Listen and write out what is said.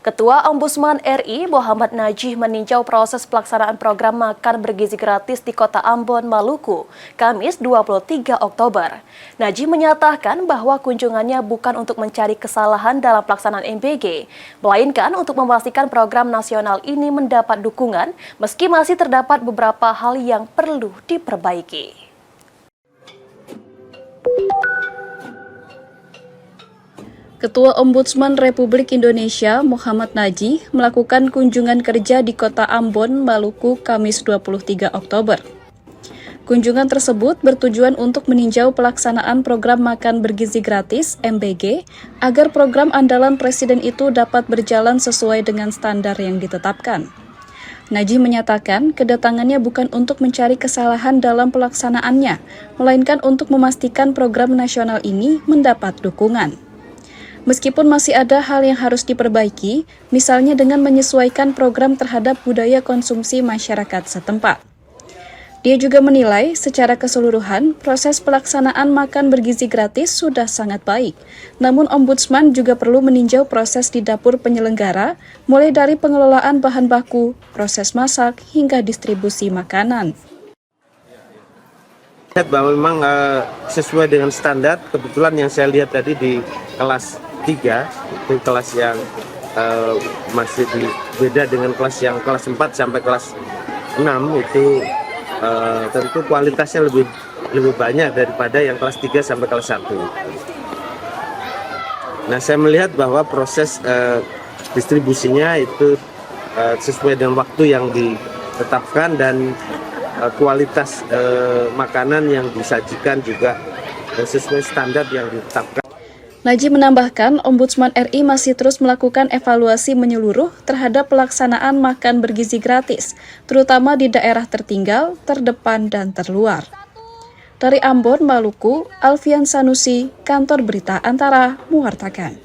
Ketua Ombudsman RI Muhammad Najih meninjau proses pelaksanaan program makan bergizi gratis di Kota Ambon, Maluku, Kamis 23 Oktober. Najih menyatakan bahwa kunjungannya bukan untuk mencari kesalahan dalam pelaksanaan MBG, melainkan untuk memastikan program nasional ini mendapat dukungan meski masih terdapat beberapa hal yang perlu diperbaiki. Ketua Ombudsman Republik Indonesia Muhammad Najih melakukan kunjungan kerja di Kota Ambon, Maluku, Kamis 23 Oktober. Kunjungan tersebut bertujuan untuk meninjau pelaksanaan program makan bergizi gratis (MBG) agar program andalan Presiden itu dapat berjalan sesuai dengan standar yang ditetapkan. Najih menyatakan kedatangannya bukan untuk mencari kesalahan dalam pelaksanaannya, melainkan untuk memastikan program nasional ini mendapat dukungan. Meskipun masih ada hal yang harus diperbaiki, misalnya dengan menyesuaikan program terhadap budaya konsumsi masyarakat setempat. Dia juga menilai secara keseluruhan proses pelaksanaan makan bergizi gratis sudah sangat baik. Namun Ombudsman juga perlu meninjau proses di dapur penyelenggara, mulai dari pengelolaan bahan baku, proses masak, hingga distribusi makanan. Bahwa memang sesuai dengan standar, kebetulan yang saya lihat tadi di kelas 3, itu kelas yang masih beda dengan kelas 4 sampai kelas 6, itu tentu kualitasnya lebih banyak daripada yang kelas 3 sampai kelas 1. Nah, saya melihat bahwa proses distribusinya itu sesuai dengan waktu yang ditetapkan dan kualitas makanan yang disajikan juga sesuai standar yang ditetapkan. Najih menambahkan, Ombudsman RI masih terus melakukan evaluasi menyeluruh terhadap pelaksanaan makan bergizi gratis, terutama di daerah tertinggal, terdepan, dan terluar. Dari Ambon, Maluku, Alfian Sanusi, Kantor Berita Antara, mewartakan.